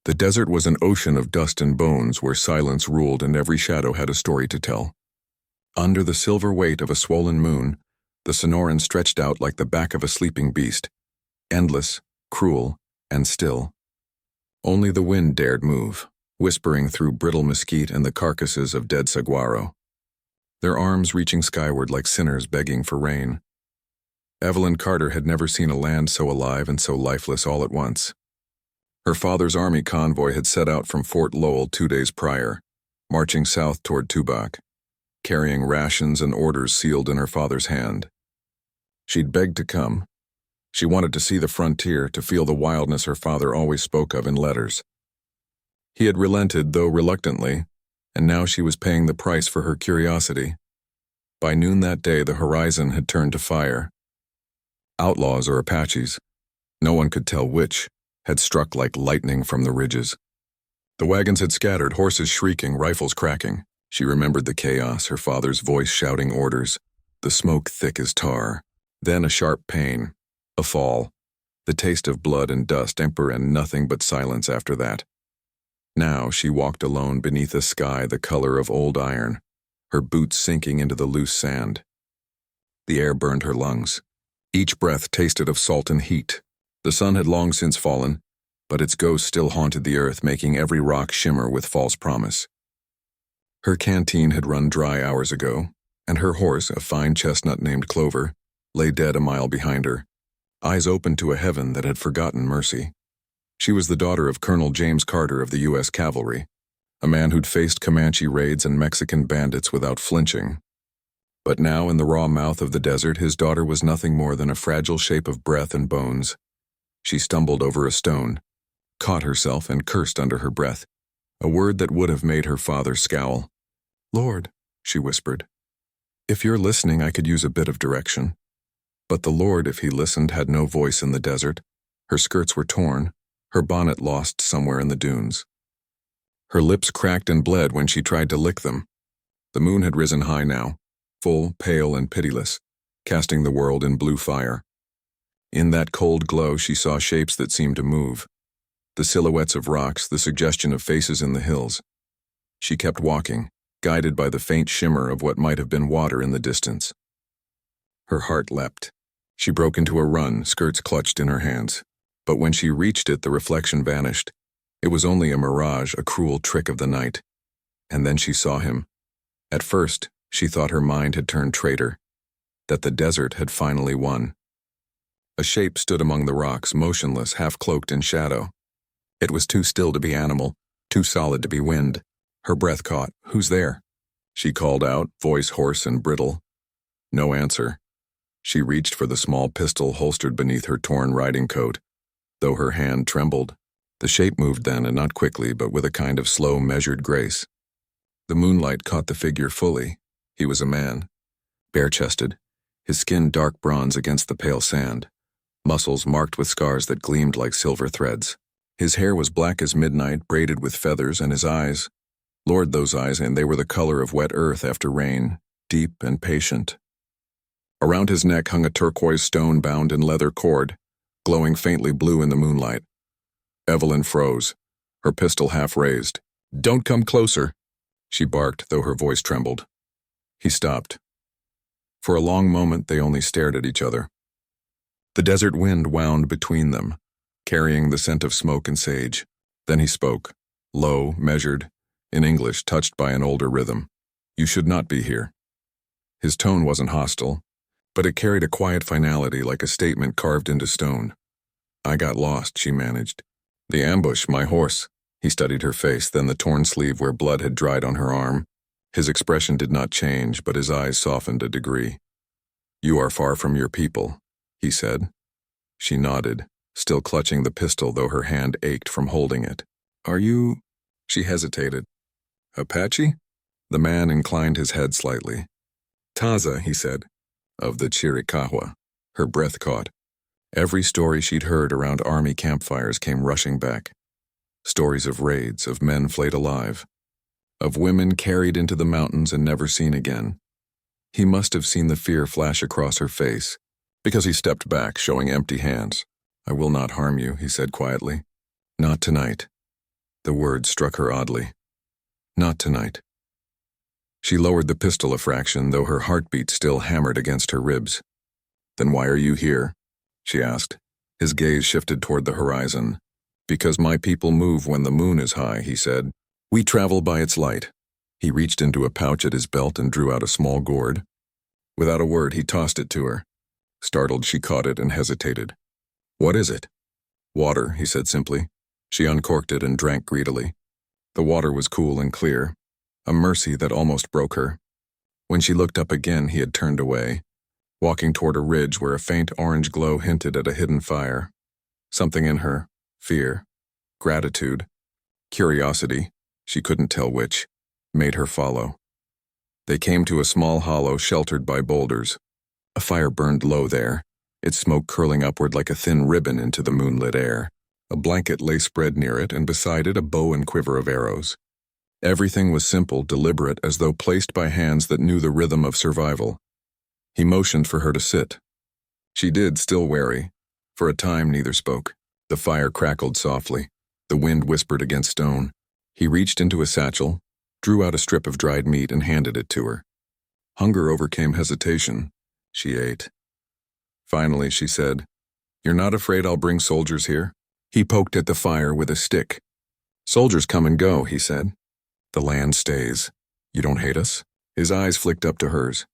The desert was an ocean of dust and bones where silence ruled and every shadow had a story to tell. Under the silver weight of a swollen moon, the Sonoran stretched out like the back of a sleeping beast, endless, cruel, and still. Only the wind dared move, whispering through brittle mesquite and the carcasses of dead saguaro, their arms reaching skyward like sinners begging for rain. Evelyn Carter had never seen a land so alive and so lifeless all at once. Her father's army convoy had set out from Fort Lowell 2 days prior, marching south toward Tubac, carrying rations and orders sealed in her father's hand. She'd begged to come. She wanted to see the frontier, to feel the wildness her father always spoke of in letters. He had relented, though reluctantly, and now she was paying the price for her curiosity. By noon that day, the horizon had turned to fire. Outlaws or Apaches, no one could tell which, had struck like lightning from the ridges. The wagons had scattered, horses shrieking, rifles cracking. She remembered the chaos, her father's voice shouting orders, the smoke thick as tar. Then a sharp pain, a fall, the taste of blood and dust, emperor, and nothing but silence after that. Now she walked alone beneath a sky the color of old iron, her boots sinking into the loose sand. The air burned her lungs. Each breath tasted of salt and heat. The sun had long since fallen, but its ghost still haunted the earth, making every rock shimmer with false promise. Her canteen had run dry hours ago, and her horse, a fine chestnut named Clover, lay dead a mile behind her, eyes open to a heaven that had forgotten mercy. She was the daughter of Colonel James Carter of the U.S. Cavalry, a man who'd faced Comanche raids and Mexican bandits without flinching. But now, in the raw mouth of the desert, his daughter was nothing more than a fragile shape of breath and bones. She stumbled over a stone, caught herself, and cursed under her breath, a word that would have made her father scowl. "Lord," she whispered, "if you're listening, I could use a bit of direction." But the Lord, if he listened, had no voice in the desert. Her skirts were torn, her bonnet lost somewhere in the dunes. Her lips cracked and bled when she tried to lick them. The moon had risen high now, full, pale, and pitiless, casting the world in blue fire. In that cold glow she saw shapes that seemed to move, the silhouettes of rocks, the suggestion of faces in the hills. She kept walking, guided by the faint shimmer of what might have been water in the distance. Her heart leapt. She broke into a run, skirts clutched in her hands. But when she reached it, the reflection vanished. It was only a mirage, a cruel trick of the night. And then she saw him. At first, she thought her mind had turned traitor, that the desert had finally won. A shape stood among the rocks, motionless, half-cloaked in shadow. It was too still to be animal, too solid to be wind. Her breath caught. "Who's there?" She called out, voice hoarse and brittle. No answer. She reached for the small pistol holstered beneath her torn riding coat. Though her hand trembled, the shape moved then, and not quickly, but with a kind of slow, measured grace. The moonlight caught the figure fully. He was a man, bare-chested, his skin dark bronze against the pale sand, muscles marked with scars that gleamed like silver threads. His hair was black as midnight, braided with feathers, and his eyes, Lord, those eyes, and they were the color of wet earth after rain, deep and patient. Around his neck hung a turquoise stone bound in leather cord, glowing faintly blue in the moonlight. Evelyn froze, her pistol half raised. "Don't come closer," she barked, though her voice trembled. He stopped. For a long moment they only stared at each other. The desert wind wound between them, carrying the scent of smoke and sage. Then he spoke, low, measured, in English touched by an older rhythm. "You should not be here." His tone wasn't hostile, but it carried a quiet finality like a statement carved into stone. "I got lost," she managed. "The ambush, my horse." He studied her face, then the torn sleeve where blood had dried on her arm. His expression did not change, but his eyes softened a degree. "You are far from your people," he said. She nodded, still clutching the pistol, though her hand ached from holding it. "Are you—" She hesitated. "Apache?" The man inclined his head slightly. "Taza," he said. "Of the Chiricahua." Her breath caught. Every story she'd heard around army campfires came rushing back. Stories of raids, of men flayed alive, of women carried into the mountains and never seen again. He must have seen the fear flash across her face, because he stepped back, showing empty hands. "I will not harm you," he said quietly. "Not tonight." The word struck her oddly. Not tonight. She lowered the pistol a fraction, though her heartbeat still hammered against her ribs. Then why are you here? She asked. His gaze shifted toward the horizon. Because my people move when the moon is high, he said. We travel by its light. He reached into a pouch at his belt and drew out a small gourd. Without a word, he tossed it to her. Startled, she caught it and hesitated. What is it? Water, he said simply. She uncorked it and drank greedily. The water was cool and clear, a mercy that almost broke her. When she looked up again, he had turned away, walking toward a ridge where a faint orange glow hinted at a hidden fire. Something in her, fear, gratitude, curiosity, she couldn't tell which, made her follow. They came to a small hollow sheltered by boulders. A fire burned low there, its smoke curling upward like a thin ribbon into the moonlit air. A blanket lay spread near it, and beside it a bow and quiver of arrows. Everything was simple, deliberate, as though placed by hands that knew the rhythm of survival. He motioned for her to sit. She did, still wary. For a time, neither spoke. The fire crackled softly. The wind whispered against stone. He reached into a satchel, drew out a strip of dried meat, and handed it to her. Hunger overcame hesitation. She ate. Finally, she said, You're not afraid I'll bring soldiers here? He poked at the fire with a stick. Soldiers come and go, he said. The land stays. You don't hate us? His eyes flicked up to hers.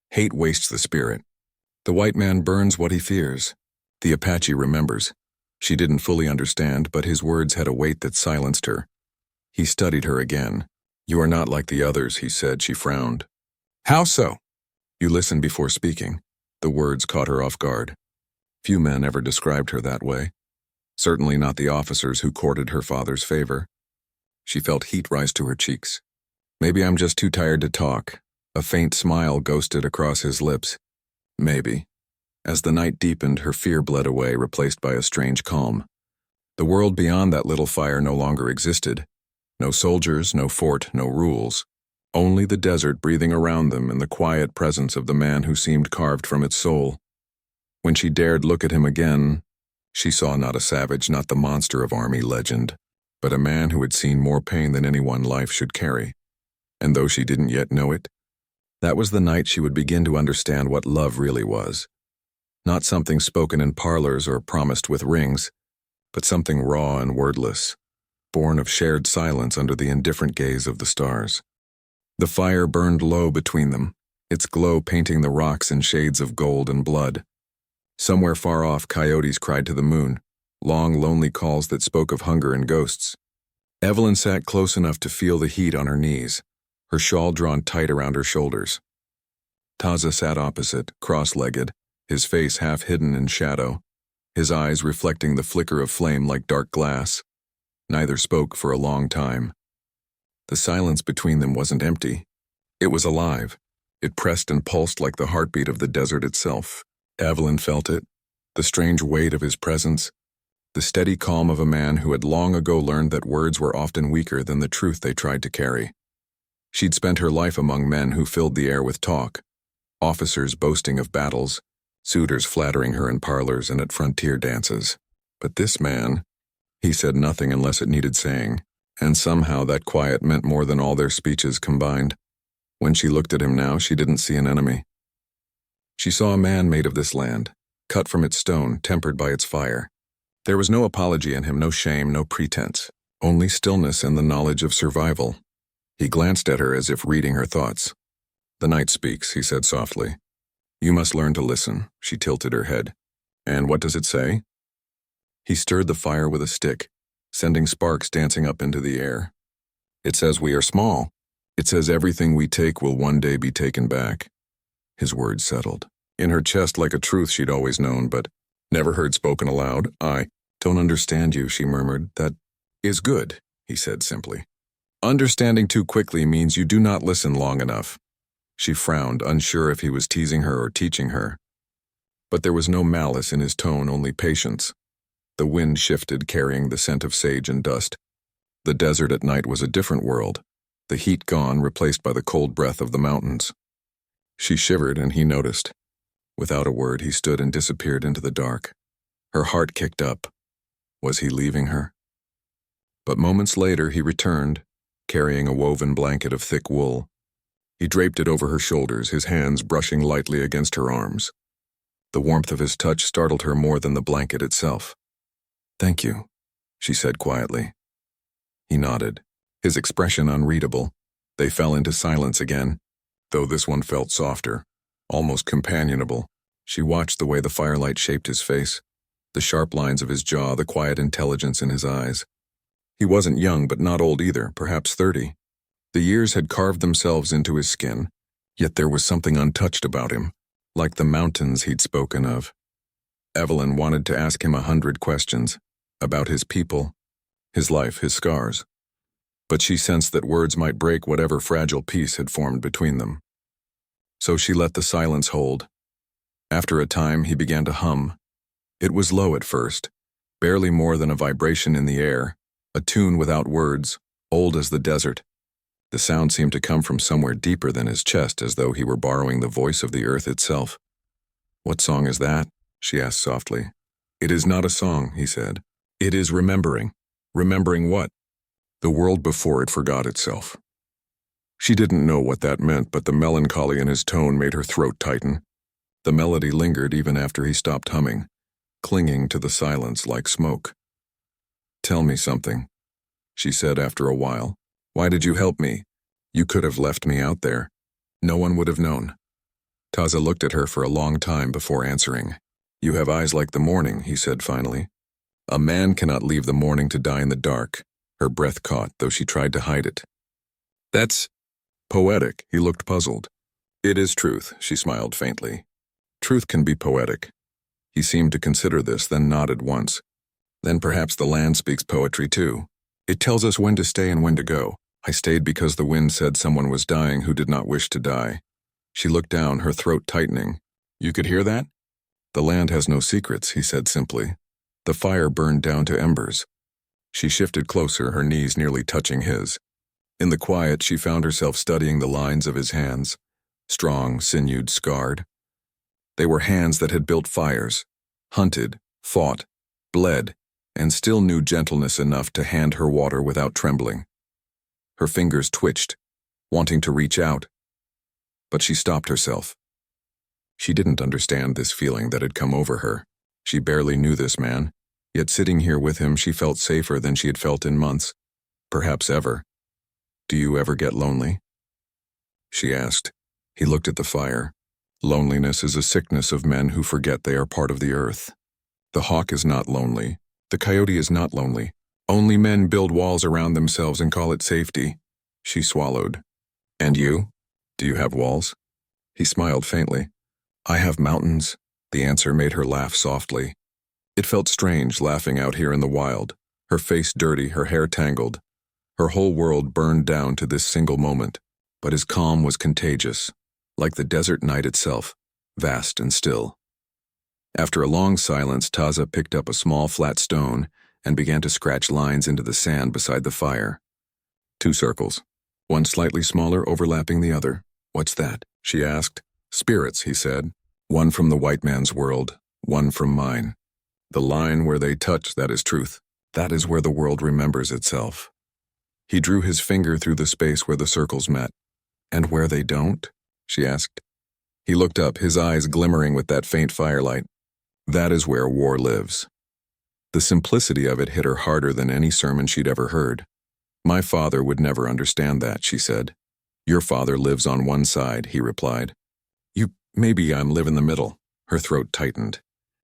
Hate wastes the spirit. The white man burns what he fears. The Apache remembers. She didn't fully understand, but his words had a weight that silenced her. He studied her again. You are not like the others, he said. She frowned. How so? You listen before speaking. The words caught her off guard. Few men ever described her that way. Certainly not the officers who courted her father's favor. She felt heat rise to her cheeks. Maybe I'm just too tired to talk. A faint smile ghosted across his lips. Maybe. As the night deepened, her fear bled away, replaced by a strange calm. The world beyond that little fire no longer existed. No soldiers, no fort, no rules. Only the desert breathing around them and the quiet presence of the man who seemed carved from its soul. When she dared look at him again, she saw not a savage, not the monster of army legend, but a man who had seen more pain than any one life should carry. And though she didn't yet know it, that was the night she would begin to understand what love really was. Not something spoken in parlors or promised with rings, but something raw and wordless, born of shared silence under the indifferent gaze of the stars. The fire burned low between them, its glow painting the rocks in shades of gold and blood. Somewhere far off, coyotes cried to the moon, long, lonely calls that spoke of hunger and ghosts. Evelyn sat close enough to feel the heat on her knees, her shawl drawn tight around her shoulders. Taza sat opposite, cross-legged, his face half hidden in shadow, his eyes reflecting the flicker of flame like dark glass. Neither spoke for a long time. The silence between them wasn't empty. It was alive. It pressed and pulsed like the heartbeat of the desert itself. Evelyn felt it, the strange weight of his presence, the steady calm of a man who had long ago learned that words were often weaker than the truth they tried to carry. She'd spent her life among men who filled the air with talk, officers boasting of battles, suitors flattering her in parlors and at frontier dances. But this man, he said nothing unless it needed saying, and somehow that quiet meant more than all their speeches combined. When she looked at him now, she didn't see an enemy. She saw a man made of this land, cut from its stone, tempered by its fire. There was no apology in him, no shame, no pretense, only stillness and the knowledge of survival. He glanced at her as if reading her thoughts. The night speaks, he said softly. You must learn to listen. She tilted her head. And what does it say? He stirred the fire with a stick, sending sparks dancing up into the air. It says we are small. It says everything we take will one day be taken back. His words settled in her chest like a truth she'd always known, but never heard spoken aloud. I don't understand you, she murmured. That is good, he said simply. Understanding too quickly means you do not listen long enough. She frowned, unsure if he was teasing her or teaching her. But there was no malice in his tone, only patience. The wind shifted, carrying the scent of sage and dust. The desert at night was a different world, the heat gone, replaced by the cold breath of the mountains. She shivered, and he noticed. Without a word, he stood and disappeared into the dark. Her heart kicked up. Was he leaving her? But moments later he returned, carrying a woven blanket of thick wool. He draped it over her shoulders, his hands brushing lightly against her arms. The warmth of his touch startled her more than the blanket itself. "Thank you," she said quietly. He nodded, his expression unreadable. They fell into silence again, though this one felt softer, almost companionable. She watched the way the firelight shaped his face, the sharp lines of his jaw, the quiet intelligence in his eyes. He wasn't young, but not old either, perhaps 30. The years had carved themselves into his skin, yet there was something untouched about him, like the mountains he'd spoken of. Evelyn wanted to ask him 100 questions, about his people, his life, his scars. But she sensed that words might break whatever fragile peace had formed between them. So she let the silence hold. After a time, he began to hum. It was low at first, barely more than a vibration in the air, a tune without words, old as the desert. The sound seemed to come from somewhere deeper than his chest, as though he were borrowing the voice of the earth itself. "What song is that?" she asked softly. "It is not a song," he said. "It is remembering." "Remembering what?" "The world before it forgot itself." She didn't know what that meant, but the melancholy in his tone made her throat tighten. The melody lingered even after he stopped humming, clinging to the silence like smoke. "Tell me something," she said after a while. "Why did you help me? You could have left me out there. No one would have known." Taza looked at her for a long time before answering. "You have eyes like the morning," he said finally. "A man cannot leave the morning to die in the dark." Her breath caught, though she tried to hide it. "That's poetic." He looked puzzled. "It is truth," she smiled faintly. "Truth can be poetic." He seemed to consider this, then nodded once. "Then perhaps the land speaks poetry too. It tells us when to stay and when to go. I stayed because the wind said someone was dying who did not wish to die." She looked down, her throat tightening. "You could hear that?" "The land has no secrets," he said simply. "The fire burned down to embers." She shifted closer, her knees nearly touching his. In the quiet, she found herself studying the lines of his hands, strong, sinewed, scarred. They were hands that had built fires, hunted, fought, bled, and still knew gentleness enough to hand her water without trembling. Her fingers twitched, wanting to reach out, but she stopped herself. She didn't understand this feeling that had come over her. She barely knew this man, yet sitting here with him she felt safer than she had felt in months, perhaps ever. "Do you ever get lonely?" she asked. He looked at the fire. Loneliness is a sickness of men who forget they are part of the earth. The hawk is not lonely. The coyote is not lonely. Only men build walls around themselves and call it safety. She swallowed. "And you? Do you have walls?" He smiled faintly. "I have mountains." The answer made her laugh softly. It felt strange laughing out here in the wild, her face dirty, her hair tangled. Her whole world burned down to this single moment, but his calm was contagious, like the desert night itself, vast and still. After a long silence, Taza picked up a small flat stone and began to scratch lines into the sand beside the fire. 2 circles, one slightly smaller overlapping the other. "What's that?" she asked. "Spirits," he said. "One from the white man's world, one from mine. The line where they touch, that is truth. That is where the world remembers itself." He drew his finger through the space where the circles met. "And where they don't?" she asked. He looked up, his eyes glimmering with that faint firelight. "That is where war lives." The simplicity of it hit her harder than any sermon she'd ever heard. "My father would never understand that," she said. "Your father lives on one side," he replied. Maybe I'm live in the middle." Her throat tightened.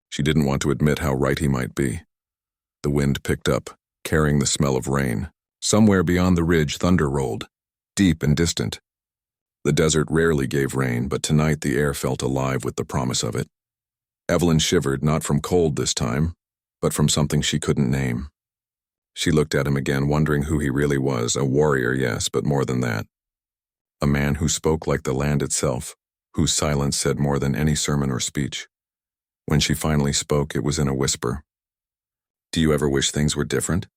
She didn't want to admit how right he might be. The wind picked up, carrying the smell of rain. Somewhere beyond the ridge, thunder rolled, deep and distant. The desert rarely gave rain, but tonight the air felt alive with the promise of it. Evelyn shivered, not from cold this time, but from something she couldn't name. She looked at him again, wondering who he really was. A warrior, yes, but more than that. A man who spoke like the land itself, whose silence said more than any sermon or speech. When she finally spoke, it was in a whisper. "Do you ever wish things were different?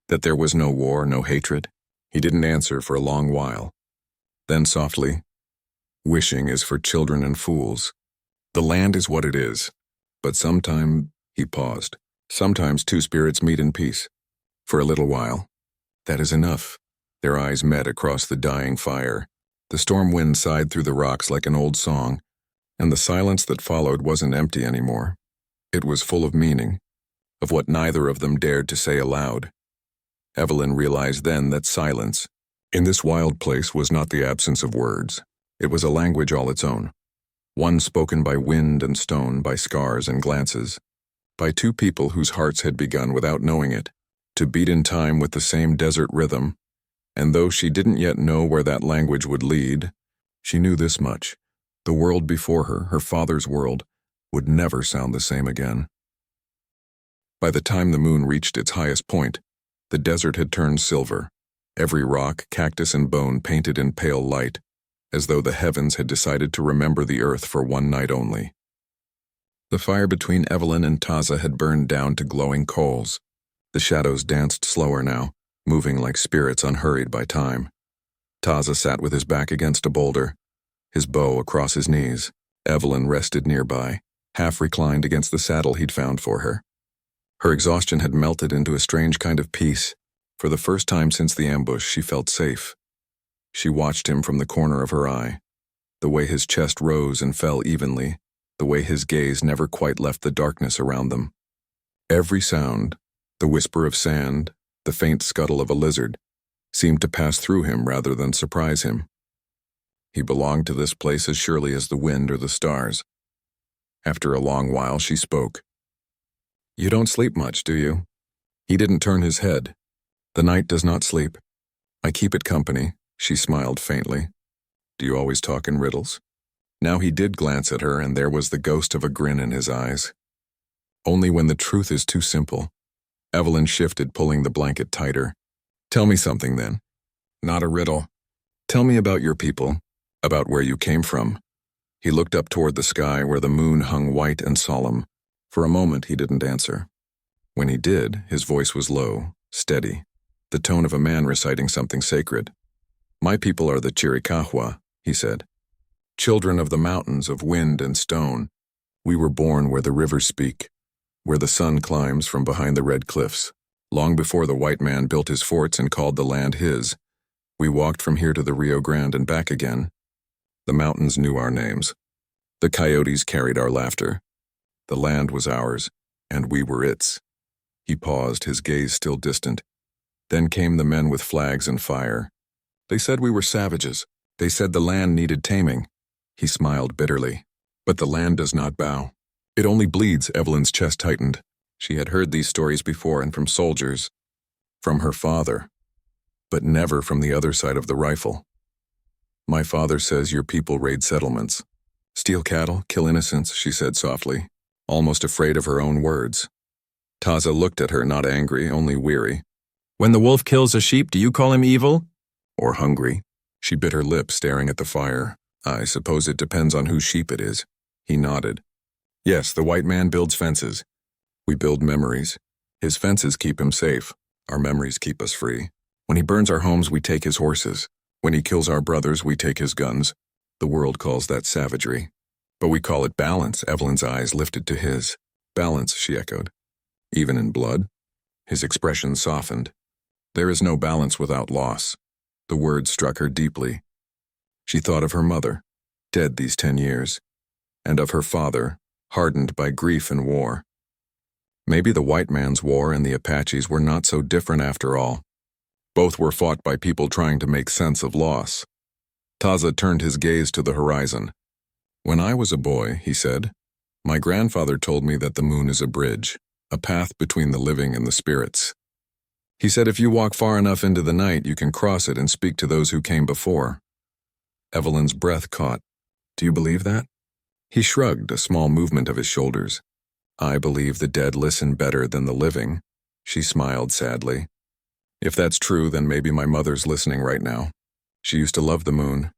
That there was no war, no hatred?" He didn't answer for a long while. Then softly, "Wishing is for children and fools. The land is what it is. But sometime," he paused, "sometimes 2 spirits meet in peace. For a little while. That is enough. Their eyes met across the dying fire. The storm wind sighed through the rocks like an old song, and the silence that followed wasn't empty anymore. It was full of meaning, of what neither of them dared to say aloud. Evelyn realized then that silence, in this wild place, was not the absence of words. It was a language all its own, one spoken by wind and stone, by scars and glances, by two people whose hearts had begun without knowing it, to beat in time with the same desert rhythm, and though she didn't yet know where that language would lead, she knew this much: the world before her, her father's world, would never sound the same again. By the time the moon reached its highest point, the desert had turned silver, every rock, cactus, and bone painted in pale light, as though the heavens had decided to remember the earth for one night only. The fire between Evelyn and Taza had burned down to glowing coals. The shadows danced slower now, moving like spirits unhurried by time. Taza sat with his back against a boulder, his bow across his knees. Evelyn rested nearby, half reclined against the saddle he'd found for her. Her exhaustion had melted into a strange kind of peace. For the first time since the ambush, she felt safe. She watched him from the corner of her eye, the way his chest rose and fell evenly, the way his gaze never quite left the darkness around them. Every sound, the whisper of sand, the faint scuttle of a lizard, seemed to pass through him rather than surprise him. He belonged to this place as surely as the wind or the stars. After a long while, she spoke. "You don't sleep much, do you?" He didn't turn his head. "The night does not sleep. I keep it company," she smiled faintly. "Do you always talk in riddles?" Now he did glance at her, and there was the ghost of a grin in his eyes. "Only when the truth is too simple." Evelyn shifted, pulling the blanket tighter. "Tell me something, then. Not a riddle. Tell me about your people, about where you came from." He looked up toward the sky where the moon hung white and solemn. For a moment he didn't answer. When he did, his voice was low, steady, the tone of a man reciting something sacred. "My people are the Chiricahua," he said. "Children of the mountains of wind and stone. We were born where the rivers speak, where the sun climbs from behind the red cliffs. Long before the white man built his forts and called the land his, we walked from here to the Rio Grande and back again. The mountains knew our names. The coyotes carried our laughter. The land was ours, and we were its." He paused, his gaze still distant. "Then came the men with flags and fire. They said we were savages. They said the land needed taming." He smiled bitterly. "But the land does not bow. It only bleeds." Evelyn's chest tightened. She had heard these stories before, and from soldiers, from her father, but never from the other side of the rifle. "My father says your people raid settlements, steal cattle, kill innocents," she said softly, almost afraid of her own words. Taza looked at her, not angry, only weary. "When the wolf kills a sheep, do you call him evil? Or hungry?" She bit her lip, staring at the fire. "I suppose it depends on whose sheep it is." He nodded. "Yes, the white man builds fences. We build memories. His fences keep him safe. Our memories keep us free. When he burns our homes, we take his horses. When he kills our brothers, we take his guns. The world calls that savagery. But we call it balance." Evelyn's eyes lifted to his. "Balance," she echoed. "Even in blood?" His expression softened. "There is no balance without loss." The word struck her deeply. She thought of her mother, dead these 10 years, and of her father, hardened by grief and war. Maybe the white man's war and the Apaches were not so different after all. Both were fought by people trying to make sense of loss. Taza turned his gaze to the horizon. "When I was a boy," he said, "my grandfather told me that the moon is a bridge, a path between the living and the spirits. He said if you walk far enough into the night, you can cross it and speak to those who came before." Evelyn's breath caught. "Do you believe that?" He shrugged, a small movement of his shoulders. "I believe the dead listen better than the living." She smiled sadly. "If that's true, then maybe my mother's listening right now. She used to love the moon."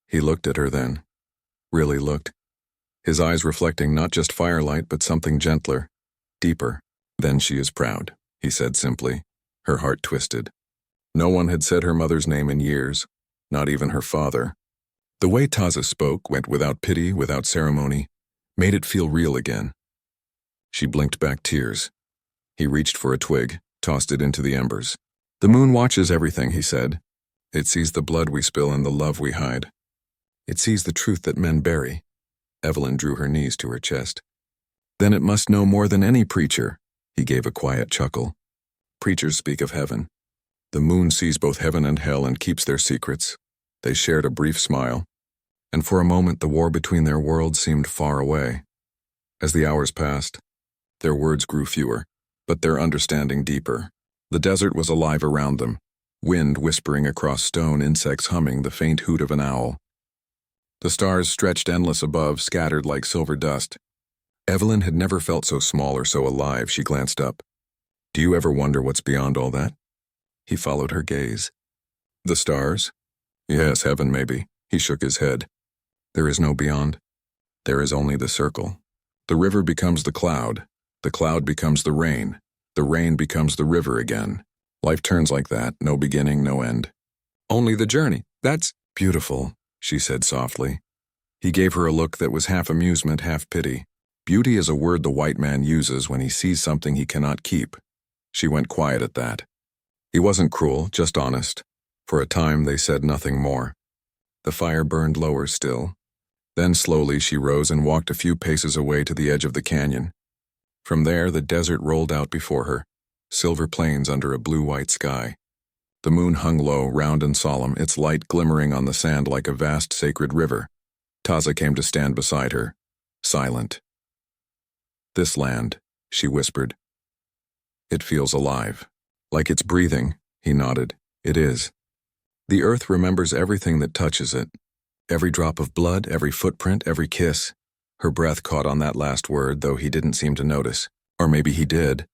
He looked at her then. Really looked. His eyes reflecting not just firelight, but something gentler, deeper. "Then she is proud," he said simply. Her heart twisted. No one had said her mother's name in years, not even her father. The way Taza spoke went without pity, without ceremony, made it feel real again. She blinked back tears. He reached for a twig, tossed it into the embers. The moon watches everything, he said. It sees the blood we spill and the love we hide. It sees the truth that men bury. Evelyn drew her knees to her chest. Then it must know more than any preacher. He gave a quiet chuckle. Preachers speak of heaven. The moon sees both heaven and hell and keeps their secrets. They shared a brief smile, and for a moment the war between their worlds seemed far away. As the hours passed, their words grew fewer, but their understanding deeper. The desert was alive around them, wind whispering across stone, insects humming, the faint hoot of an owl. The stars stretched endless above, scattered like silver dust. Evelyn had never felt so small or so alive. She glanced up. Do you ever wonder what's beyond all that? He followed her gaze. The stars? Yes, heaven maybe. He shook his head. There is no beyond. There is only the circle. The river becomes the cloud becomes the rain becomes the river again. Life turns like that, no beginning, no end. Only the journey. That's beautiful, she said softly. He gave her a look that was half amusement, half pity. Beauty is a word the white man uses when he sees something he cannot keep. She went quiet at that. He wasn't cruel, just honest. For a time they said nothing more. The fire burned lower still. Then slowly she rose and walked a few paces away to the edge of the canyon. From there the desert rolled out before her, silver plains under a blue-white sky. The moon hung low, round and solemn, its light glimmering on the sand like a vast sacred river. Taza came to stand beside her, silent. This land, she whispered. It feels alive. Like it's breathing, he nodded. It is. The earth remembers everything that touches it. Every drop of blood, every footprint, every kiss. Her breath caught on that last word, though he didn't seem to notice. Or maybe he did.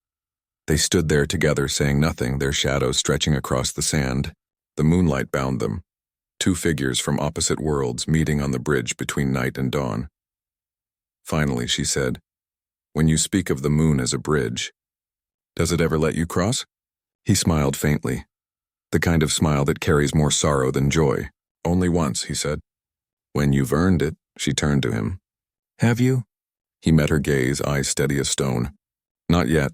They stood there together, saying nothing, their shadows stretching across the sand. The moonlight bound them. Two figures from opposite worlds meeting on the bridge between night and dawn. Finally, she said, when you speak of the moon as a bridge, does it ever let you cross? He smiled faintly. The kind of smile that carries more sorrow than joy. Only once, he said. When you've earned it, she turned to him. Have you? He met her gaze, eyes steady as stone. Not yet.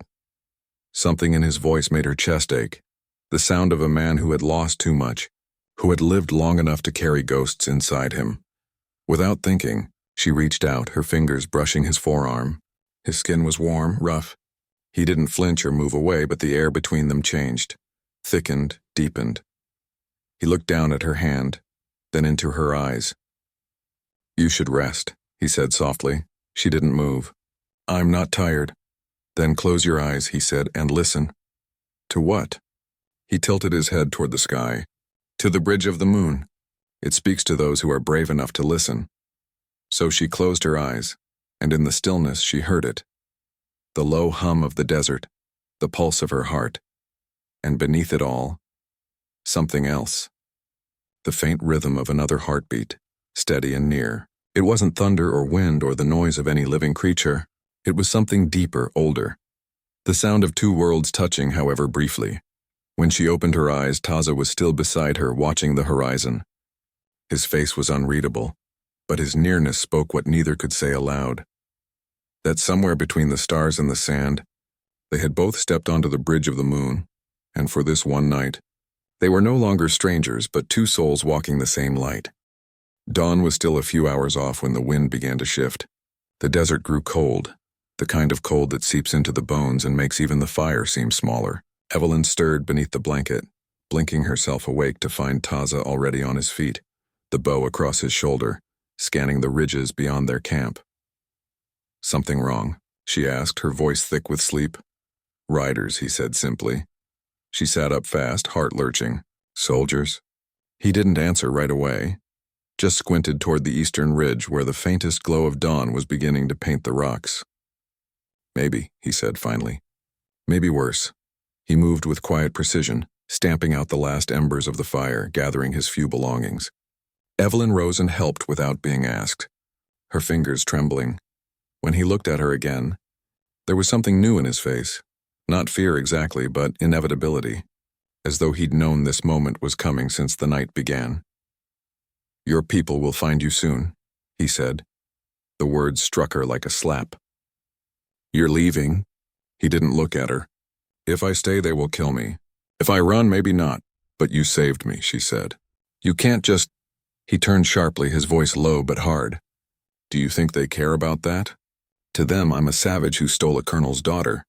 Something in his voice made her chest ache. The sound of a man who had lost too much, who had lived long enough to carry ghosts inside him. Without thinking, she reached out, her fingers brushing his forearm. His skin was warm, rough. He didn't flinch or move away, but the air between them changed, thickened, deepened. He looked down at her hand, then into her eyes. You should rest, he said softly. She didn't move. I'm not tired. Then close your eyes, he said, and listen. To what? He tilted his head toward the sky. To the bridge of the moon. It speaks to those who are brave enough to listen. So she closed her eyes, and in the stillness she heard it. The low hum of the desert, the pulse of her heart, and beneath it all, something else. The faint rhythm of another heartbeat, steady and near. It wasn't thunder or wind or the noise of any living creature. It was something deeper, older. The sound of two worlds touching, however, briefly. When she opened her eyes, Taza was still beside her, watching the horizon. His face was unreadable, but his nearness spoke what neither could say aloud. That somewhere between the stars and the sand, they had both stepped onto the bridge of the moon, and for this one night, they were no longer strangers, but two souls walking the same light. Dawn was still a few hours off when the wind began to shift. The desert grew cold, the kind of cold that seeps into the bones and makes even the fire seem smaller. Evelyn stirred beneath the blanket, blinking herself awake to find Taza already on his feet, the bow across his shoulder, scanning the ridges beyond their camp. Something wrong? She asked, her voice thick with sleep. Riders, he said simply. She sat up fast, heart lurching. Soldiers? He didn't answer right away, just squinted toward the eastern ridge where the faintest glow of dawn was beginning to paint the rocks. Maybe, he said finally. Maybe worse. He moved with quiet precision, stamping out the last embers of the fire, gathering his few belongings. Evelyn rose and helped without being asked, her fingers trembling. When he looked at her again, there was something new in his face. Not fear exactly, but inevitability, as though he'd known this moment was coming since the night began. Your people will find you soon, he said. The words struck her like a slap. You're leaving? He didn't look at her. If I stay, they will kill me. If I run, maybe not. But you saved me, she said. You can't just... He turned sharply, his voice low but hard. Do you think they care about that? To them, I'm a savage who stole a colonel's daughter.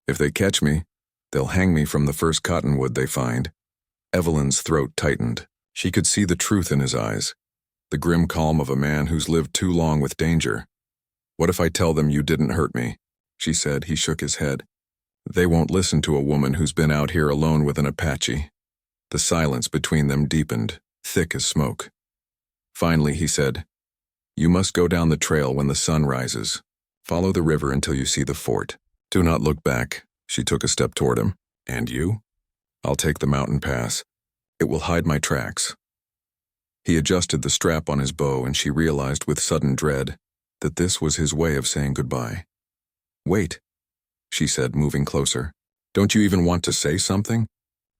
If they catch me, they'll hang me from the first cottonwood they find. Evelyn's throat tightened. She could see the truth in his eyes, the grim calm of a man who's lived too long with danger. What if I tell them you didn't hurt me? She said. He shook his head. They won't listen to a woman who's been out here alone with an Apache. The silence between them deepened, thick as smoke. Finally, he said, You must go down the trail when the sun rises. Follow the river until you see the fort. Do not look back. She took a step toward him. And you? I'll take the mountain pass. It will hide my tracks. He adjusted the strap on his bow, and she realized with sudden dread that this was his way of saying goodbye. Wait, she said, moving closer. Don't you even want to say something?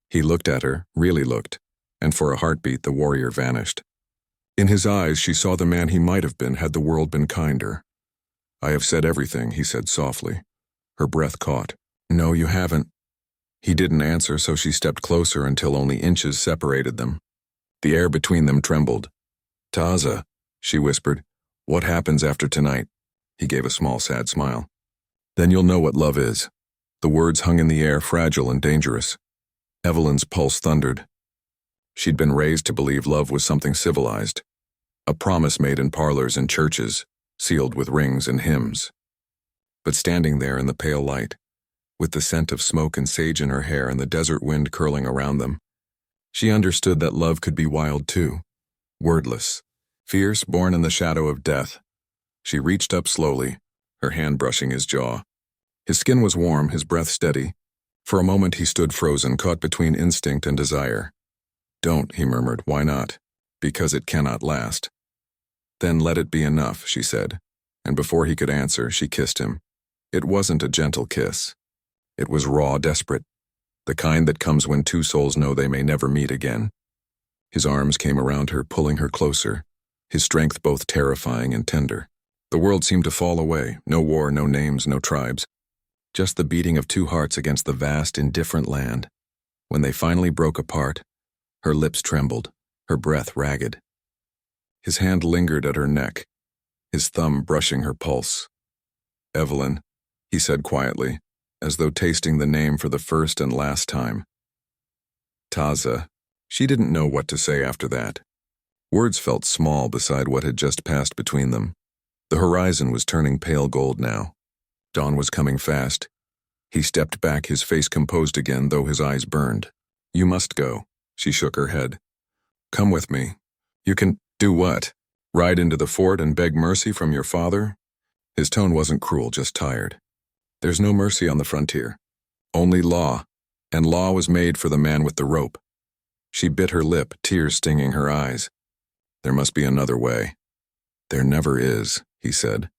He looked at her, really looked, and for a heartbeat the warrior vanished. In his eyes she saw the man he might have been had the world been kinder. I have said everything, he said softly. Her breath caught. No, you haven't. He didn't answer, so she stepped closer until only inches separated them. The air between them trembled. Taza, she whispered, what happens after tonight? He gave a small, sad smile. Then you'll know what love is. The words hung in the air, fragile and dangerous. Evelyn's pulse thundered. She'd been raised to believe love was something civilized, a promise made in parlors and churches, sealed with rings and hymns. But standing there in the pale light, with the scent of smoke and sage in her hair and the desert wind curling around them, she understood that love could be wild too, wordless, fierce, born in the shadow of death. She reached up slowly, her hand brushing his jaw. His skin was warm, his breath steady. For a moment he stood frozen, caught between instinct and desire. Don't, he murmured. Why not? Because it cannot last. Then let it be enough, she said, and before he could answer, she kissed him. It wasn't a gentle kiss. It was raw, desperate, the kind that comes when two souls know they may never meet again. His arms came around her, pulling her closer, his strength both terrifying and tender. The world seemed to fall away, no war, no names, no tribes, just the beating of two hearts against the vast, indifferent land. When they finally broke apart, her lips trembled, her breath ragged. His hand lingered at her neck, his thumb brushing her pulse. Evelyn, he said quietly, as though tasting the name for the first and last time. Taza. She didn't know what to say after that. Words felt small beside what had just passed between them. The horizon was turning pale gold now. Dawn was coming fast. He stepped back, his face composed again, though his eyes burned. You must go. She shook her head. Come with me. You can do what? Ride into the fort and beg mercy from your father? His tone wasn't cruel, just tired. There's no mercy on the frontier. Only law. And law was made for the man with the rope. She bit her lip, tears stinging her eyes. There must be another way. There never is, he said.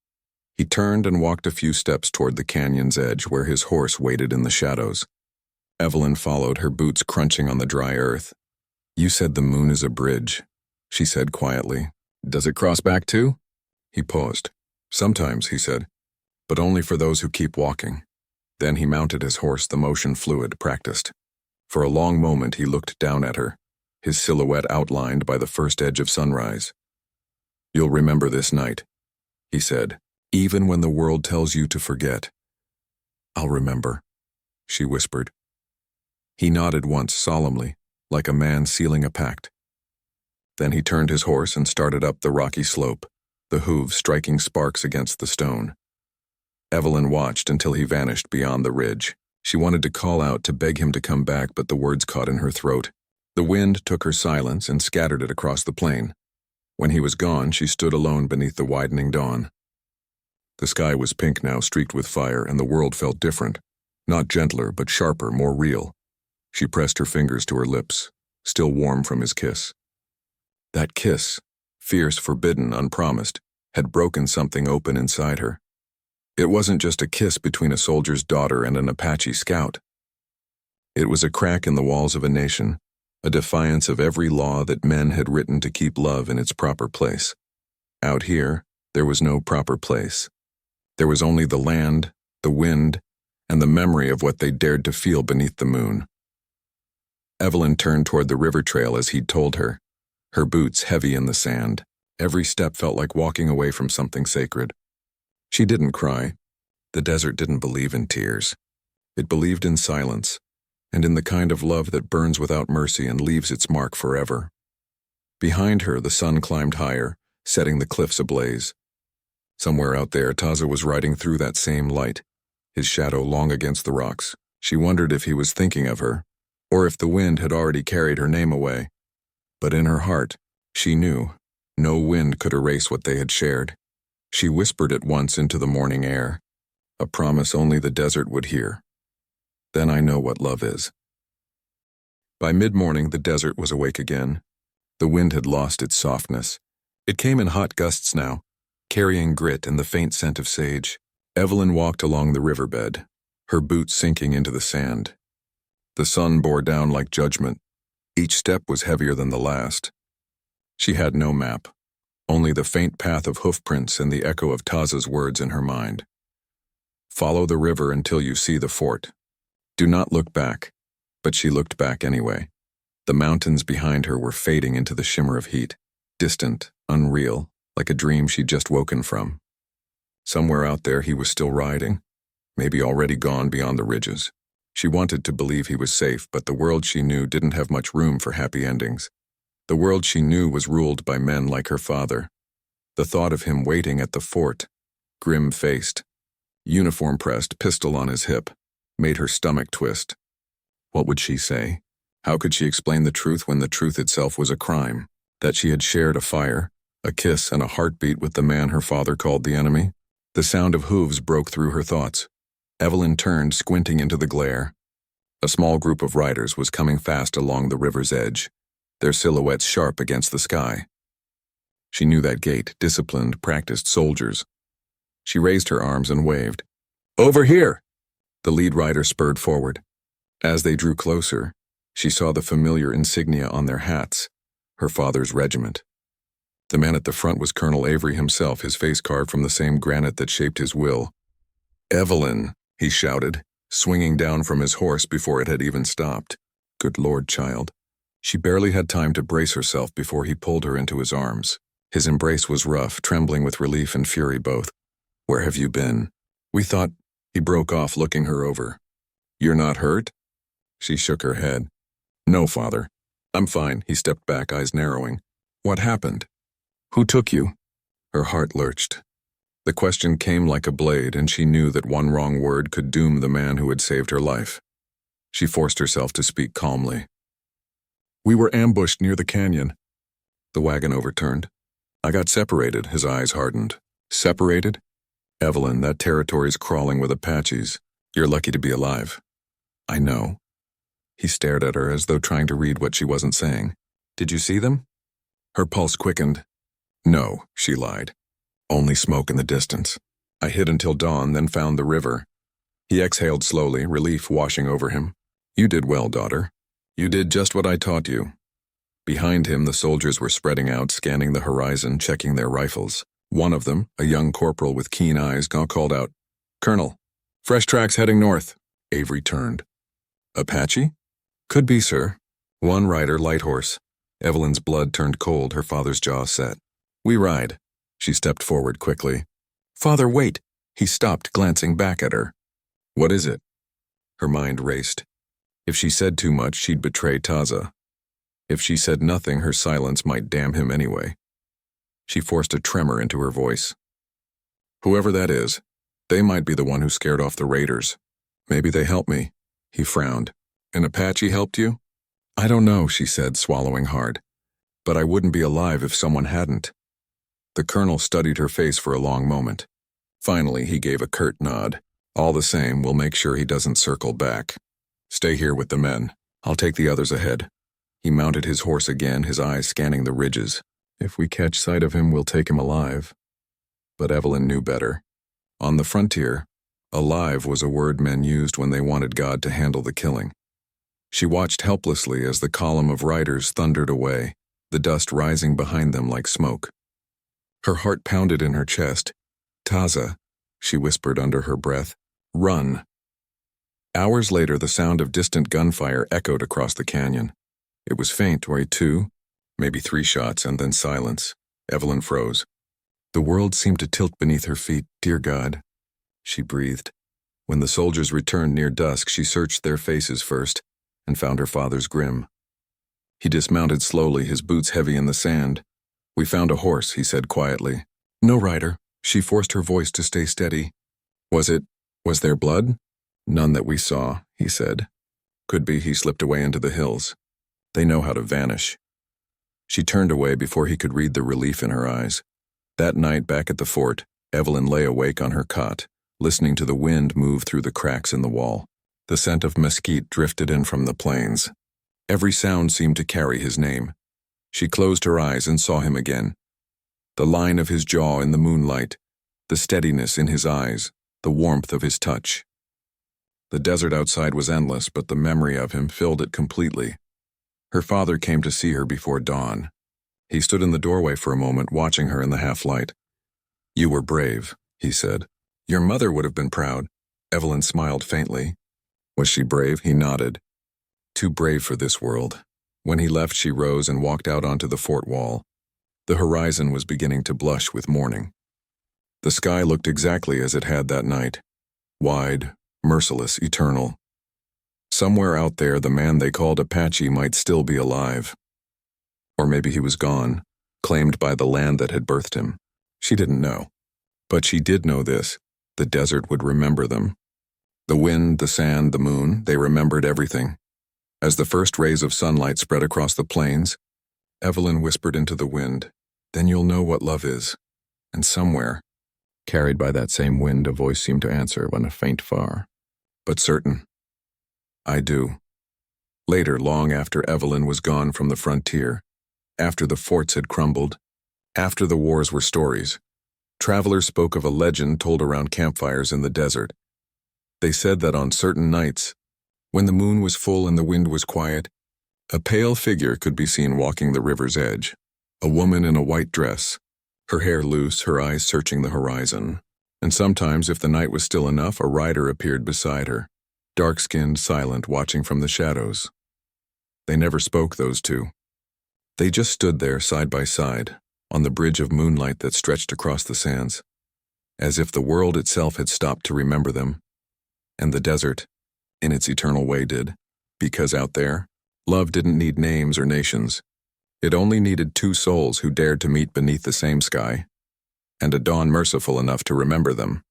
He turned and walked a few steps toward the canyon's edge where his horse waited in the shadows. Evelyn followed, her boots crunching on the dry earth. You said the moon is a bridge, she said quietly. Does it cross back too? He paused. Sometimes, he said, but only for those who keep walking. Then he mounted his horse, the motion fluid, practiced. For a long moment he looked down at her, his silhouette outlined by the first edge of sunrise. You'll remember this night, he said, even when the world tells you to forget. I'll remember, she whispered. He nodded once solemnly, like a man sealing a pact. Then he turned his horse and started up the rocky slope, the hooves striking sparks against the stone. Evelyn watched until he vanished beyond the ridge. She wanted to call out to beg him to come back, but the words caught in her throat. The wind took her silence and scattered it across the plain. When he was gone, she stood alone beneath the widening dawn. The sky was pink now, streaked with fire, and the world felt different. Not gentler, but sharper, more real. She pressed her fingers to her lips, still warm from his kiss. That kiss, fierce, forbidden, unpromised, had broken something open inside her. It wasn't just a kiss between a soldier's daughter and an Apache scout. It was a crack in the walls of a nation, a defiance of every law that men had written to keep love in its proper place. Out here, there was no proper place. There was only the land, the wind, and the memory of what they dared to feel beneath the moon. Evelyn turned toward the river trail as he'd told her, her boots heavy in the sand. Every step felt like walking away from something sacred. She didn't cry. The desert didn't believe in tears. It believed in silence, and in the kind of love that burns without mercy and leaves its mark forever. Behind her, the sun climbed higher, setting the cliffs ablaze. Somewhere out there, Taza was riding through that same light, his shadow long against the rocks. She wondered if he was thinking of her, or if the wind had already carried her name away. But in her heart, she knew no wind could erase what they had shared. She whispered it once into the morning air, a promise only the desert would hear. Then I know what love is. By mid-morning, the desert was awake again. The wind had lost its softness. It came in hot gusts now, carrying grit and the faint scent of sage. Evelyn walked along the riverbed, her boots sinking into the sand. The sun bore down like judgment. Each step was heavier than the last. She had no map, only the faint path of hoofprints and the echo of Taza's words in her mind. Follow the river until you see the fort. Do not look back. But she looked back anyway. The mountains behind her were fading into the shimmer of heat, distant, unreal, like a dream she'd just woken from. Somewhere out there he was still riding, maybe already gone beyond the ridges. She wanted to believe he was safe, but the world she knew didn't have much room for happy endings. The world she knew was ruled by men like her father. The thought of him waiting at the fort, grim-faced, uniform-pressed, pistol on his hip, made her stomach twist. What would she say? How could she explain the truth when the truth itself was a crime? That she had shared a fire, a kiss, and a heartbeat with the man her father called the enemy? The sound of hooves broke through her thoughts. Evelyn turned, squinting into the glare. A small group of riders was coming fast along the river's edge, their silhouettes sharp against the sky. She knew that gait, disciplined, practiced soldiers. She raised her arms and waved. "Over here!" The lead rider spurred forward. As they drew closer, she saw the familiar insignia on their hats, her father's regiment. The man at the front was Colonel Avery himself, his face carved from the same granite that shaped his will. "Evelyn," he shouted, swinging down from his horse before it had even stopped. Good Lord, child. She barely had time to brace herself before he pulled her into his arms. His embrace was rough, trembling with relief and fury both. "Where have you been? We thought—" He broke off, looking her over. "You're not hurt?" She shook her head. "No, father. I'm fine." He stepped back, eyes narrowing. "What happened? Who took you?" Her heart lurched. The question came like a blade, and she knew that one wrong word could doom the man who had saved her life. She forced herself to speak calmly. "We were ambushed near the canyon." The wagon overturned. "I got separated." His eyes hardened. "Separated? Evelyn, that territory's crawling with Apaches. You're lucky to be alive." "I know." He stared at her as though trying to read what she wasn't saying. "Did you see them?" Her pulse quickened. "No," she lied. "Only smoke in the distance. I hid until dawn, then found the river." He exhaled slowly, relief washing over him. "You did well, daughter. You did just what I taught you." Behind him, the soldiers were spreading out, scanning the horizon, checking their rifles. One of them, a young corporal with keen eyes, called out, "Colonel, fresh tracks heading north." Avery turned. "Apache?" "Could be, sir." "One rider, light horse." Evelyn's blood turned cold, her father's jaw set. "We ride." She stepped forward quickly. "Father, wait." He stopped, glancing back at her. "What is it?" Her mind raced. If she said too much, she'd betray Taza. If she said nothing, her silence might damn him anyway. She forced a tremor into her voice. "Whoever that is, they might be the one who scared off the raiders. Maybe they helped me." He frowned. "An Apache helped you?" "I don't know," she said, swallowing hard. "But I wouldn't be alive if someone hadn't." The colonel studied her face for a long moment. Finally, he gave a curt nod. "All the same, we'll make sure he doesn't circle back. Stay here with the men. I'll take the others ahead." He mounted his horse again, his eyes scanning the ridges. "If we catch sight of him, we'll take him alive." But Evelyn knew better. On the frontier, alive was a word men used when they wanted God to handle the killing. She watched helplessly as the column of riders thundered away, the dust rising behind them like smoke. Her heart pounded in her chest. "Taza," she whispered under her breath, "run." Hours later, the sound of distant gunfire echoed across the canyon. It was faint, right? 2, maybe 3 shots, and then silence. Evelyn froze. The world seemed to tilt beneath her feet. Dear God, she breathed. When the soldiers returned near dusk, she searched their faces first and found her father's grim. He dismounted slowly, his boots heavy in the sand. We found a horse, he said quietly. No rider. She forced her voice to stay steady. Was there blood? None that we saw, he said. Could be he slipped away into the hills. They know how to vanish. She turned away before he could read the relief in her eyes. That night back at the fort, Evelyn lay awake on her cot, listening to the wind move through the cracks in the wall. The scent of mesquite drifted in from the plains. Every sound seemed to carry his name. She closed her eyes and saw him again. The line of his jaw in the moonlight, the steadiness in his eyes, the warmth of his touch. The desert outside was endless, but the memory of him filled it completely. Her father came to see her before dawn. He stood in the doorway for a moment, watching her in the half-light. You were brave, he said. Your mother would have been proud. Evelyn smiled faintly. Was she brave? He nodded. Too brave for this world. When he left, she rose and walked out onto the fort wall. The horizon was beginning to blush with morning. The sky looked exactly as it had that night. Wide, merciless, eternal. Somewhere out there, the man they called Apache might still be alive. Or maybe he was gone, claimed by the land that had birthed him. She didn't know. But she did know this: the desert would remember them. The wind, the sand, the moon, they remembered everything. As the first rays of sunlight spread across the plains, Evelyn whispered into the wind, "Then you'll know what love is." And somewhere, carried by that same wind, a voice seemed to answer, when a faint far, but certain. I do. Later, long after Evelyn was gone from the frontier, after the forts had crumbled, after the wars were stories, travelers spoke of a legend told around campfires in the desert. They said that on certain nights, when the moon was full and the wind was quiet, a pale figure could be seen walking the river's edge, a woman in a white dress, her hair loose, her eyes searching the horizon. And sometimes, if the night was still enough, a rider appeared beside her, dark-skinned, silent, watching from the shadows. They never spoke, those two. They just stood there, side by side, on the bridge of moonlight that stretched across the sands, as if the world itself had stopped to remember them. And the desert, in its eternal way, did, because out there, love didn't need names or nations. It only needed 2 souls who dared to meet beneath the same sky, and a dawn merciful enough to remember them.